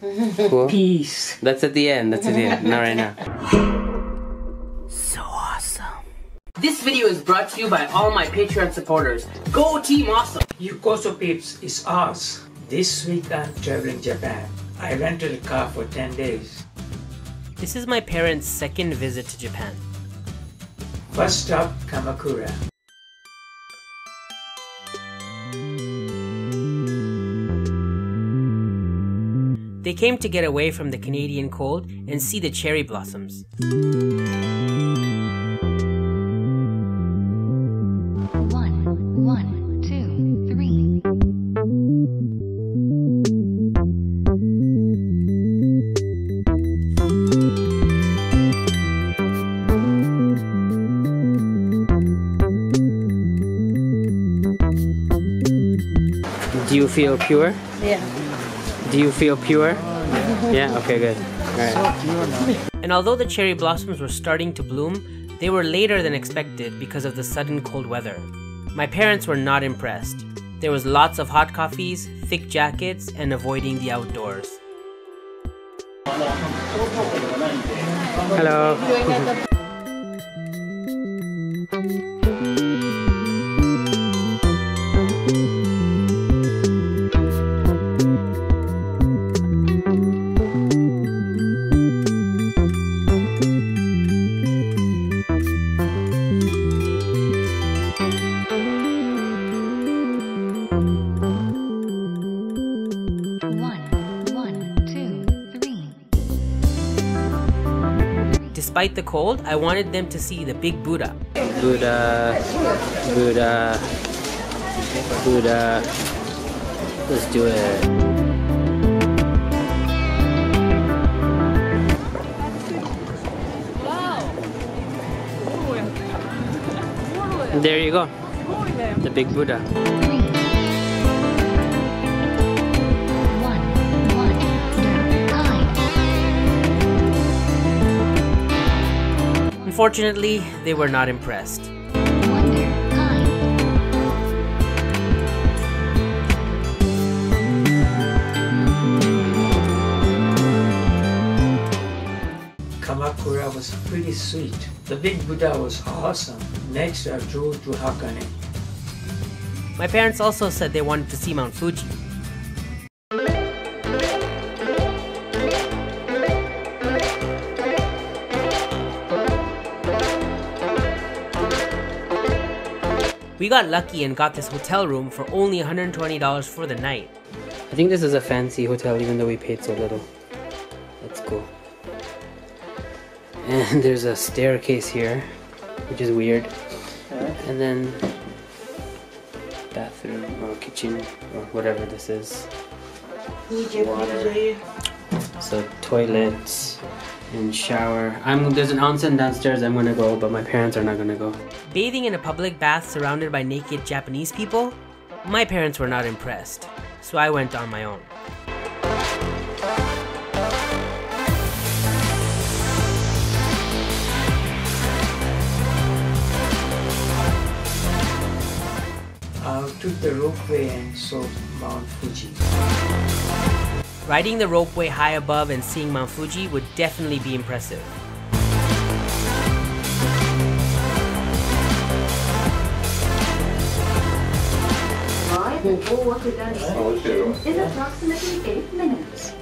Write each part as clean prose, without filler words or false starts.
Cool. Peace. That's at the end. That's at the end. Not right now. So awesome. This video is brought to you by all my Patreon supporters. Go Team Awesome! Yukoso Peeps is ours. This week I'm traveling Japan. I rented a car for 10 days. This is my parents' second visit to Japan. First stop, Kamakura. They came to get away from the Canadian cold and see the cherry blossoms. One, two, three. Do you feel pure? Yeah. Do you feel pure? Yeah? Okay, good. Alright. And although the cherry blossoms were starting to bloom, they were later than expected because of the sudden cold weather. My parents were not impressed. There was lots of hot coffees, thick jackets, and avoiding the outdoors. Hello. Despite the cold, I wanted them to see the big Buddha. Buddha. Buddha. Buddha. Let's do it. There you go. The big Buddha. Unfortunately, they were not impressed. Kamakura was pretty sweet. The big Buddha was awesome. Next I drove to Hakone. My parents also said they wanted to see Mount Fuji. We got lucky and got this hotel room for only $120 for the night. I think this is a fancy hotel even though we paid so little. That's cool. And there's a staircase here, which is weird. And then bathroom or kitchen or whatever this is. Water. So toilets and shower. There's an onsen downstairs. I'm gonna go, but my parents are not gonna go. Bathing in a public bath surrounded by naked Japanese people? My parents were not impressed, so I went on my own. I took the ropeway and saw Mount Fuji. Riding the ropeway high above and seeing Mount Fuji would definitely be impressive. Is approximately 8 minutes.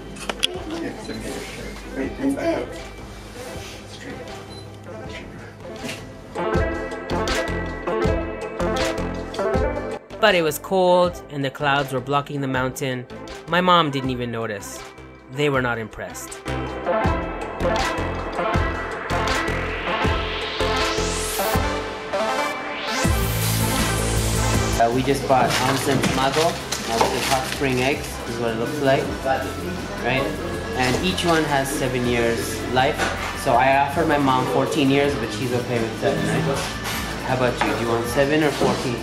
But it was cold and the clouds were blocking the mountain. My mom didn't even notice. They were not impressed. We just bought onsen tamago, which is hot spring eggs. This is what it looks like, right? And each one has 7 years life. So I offered my mom 14 years, but she's okay with 7, right? How about you? Do you want 7 or 14?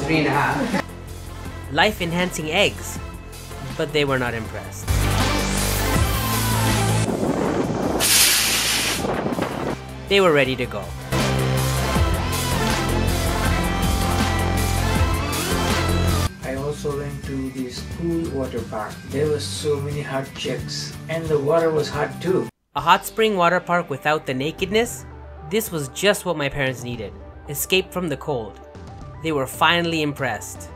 3.5. Life-enhancing eggs, but they were not impressed. They were ready to go. I also went to to this cool water park. There were so many hot chicks, and the water was hot too. A hot spring water park without the nakedness? This was just what my parents needed. Escape from the cold. They were finally impressed.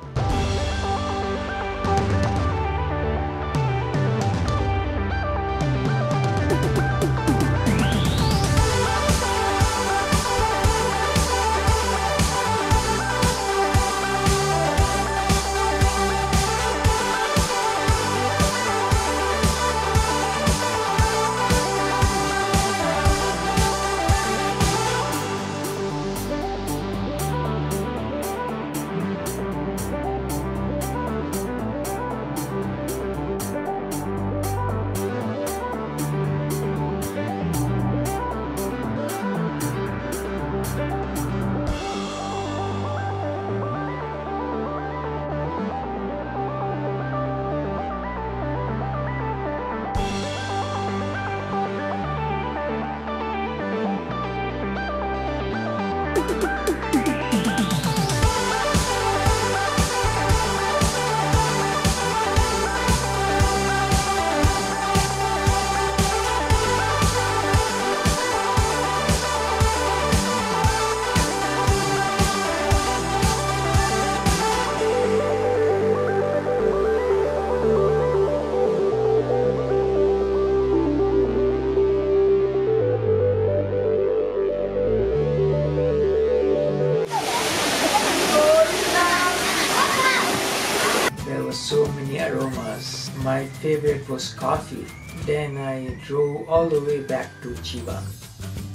So many aromas. My favorite was coffee. Then I drove all the way back to Chiba.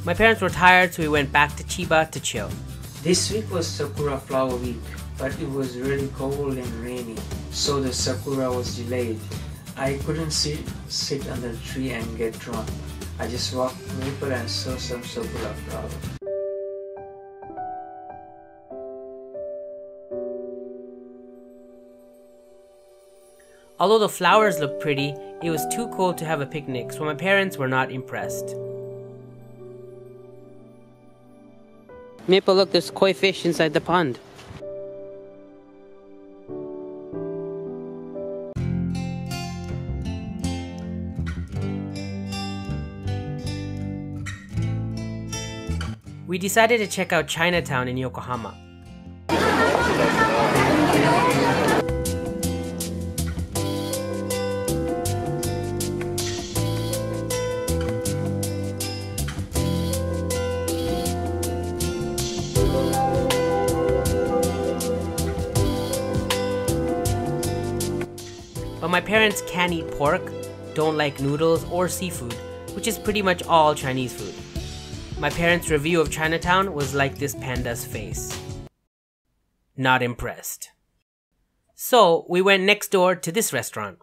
My parents were tired, so we went back to Chiba to chill. This week was Sakura Flower Week, but it was really cold and rainy, so the Sakura was delayed. I couldn't sit under the tree and get drunk. I just walked Maple and saw some Sakura flowers. Although the flowers looked pretty, it was too cold to have a picnic, so my parents were not impressed. Maple, look, there's koi fish inside the pond. We decided to check out Chinatown in Yokohama. But my parents can't eat pork, don't like noodles or seafood, which is pretty much all Chinese food. My parents' review of Chinatown was like this panda's face. Not impressed. So we went next door to this restaurant.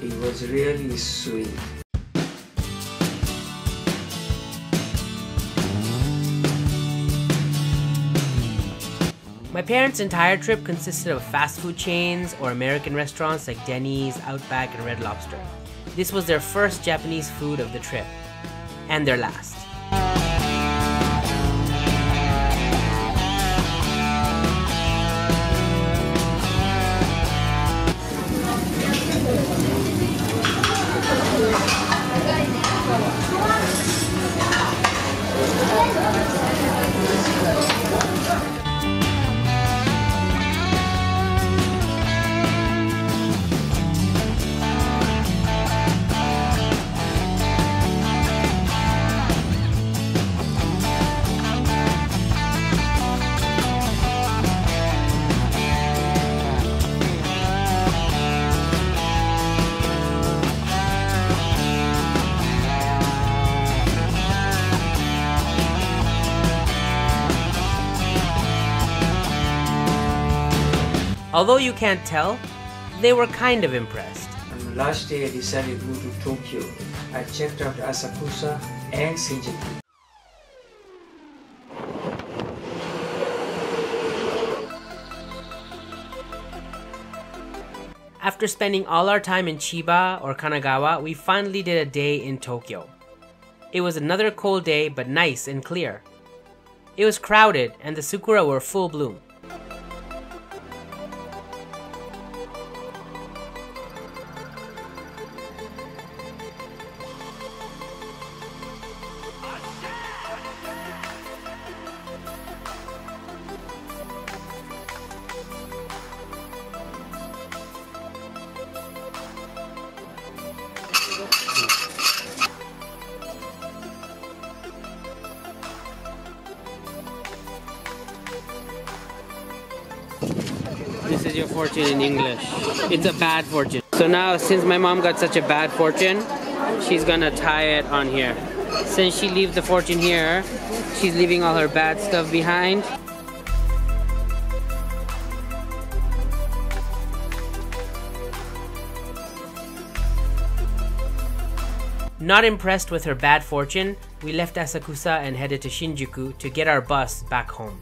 It was really sweet. My parents' entire trip consisted of fast food chains or American restaurants like Denny's, Outback, and Red Lobster. This was their first Japanese food of the trip, and their last. Although you can't tell, they were kind of impressed. On the last day I decided to go to Tokyo. I checked out Asakusa and Shinjuku. After spending all our time in Chiba or Kanagawa, we finally did a day in Tokyo. It was another cold day, but nice and clear. It was crowded and the sakura were full bloom. This is your fortune in English. It's a bad fortune. So now, since my mom got such a bad fortune, she's gonna tie it on here. Since she leaves the fortune here, she's leaving all her bad stuff behind. Not impressed with her bad fortune, we left Asakusa and headed to Shinjuku to get our bus back home.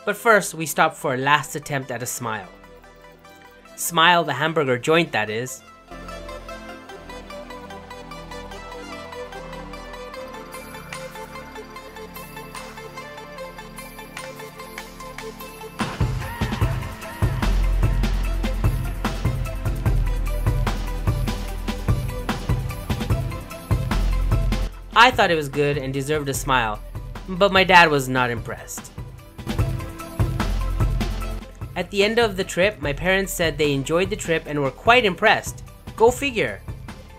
But first, we stopped for a last attempt at a smile. Smile, the hamburger joint, that is. I thought it was good and deserved a smile, but my dad was not impressed. At the end of the trip, my parents said they enjoyed the trip and were quite impressed. Go figure.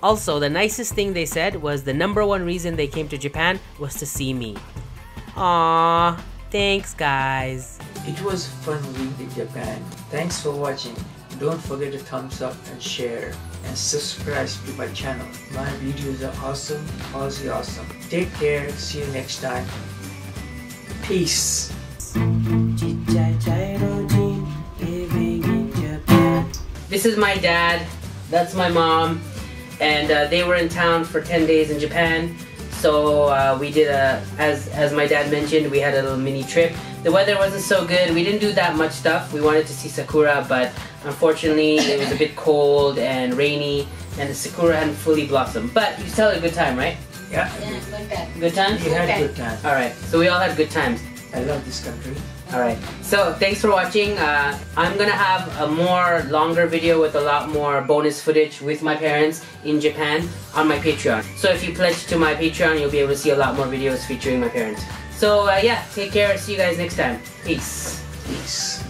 Also, the nicest thing they said was the #1 reason they came to Japan was to see me. Aww, thanks guys. It was fun week in Japan. Thanks for watching. Don't forget to thumbs up and share and subscribe to my channel. My videos are awesome, OzzyAwesome. Take care, see you next time. Peace. This is my dad, that's my mom, and they were in town for 10 days in Japan. So we did as my dad mentioned, we had a little mini trip. The weather wasn't so good, we didn't do that much stuff. We wanted to see sakura, but unfortunately it was a bit cold and rainy and the sakura hadn't fully blossomed. But you still had a good time, right? Yeah. Good times? We had a good time. Alright, so we all had good times. I love this country. Alright, so thanks for watching. I'm gonna have a more longer video with a lot more bonus footage with my parents in Japan on my Patreon. So if you pledge to my Patreon, you'll be able to see a lot more videos featuring my parents. So yeah, take care, see you guys next time. Peace. Peace.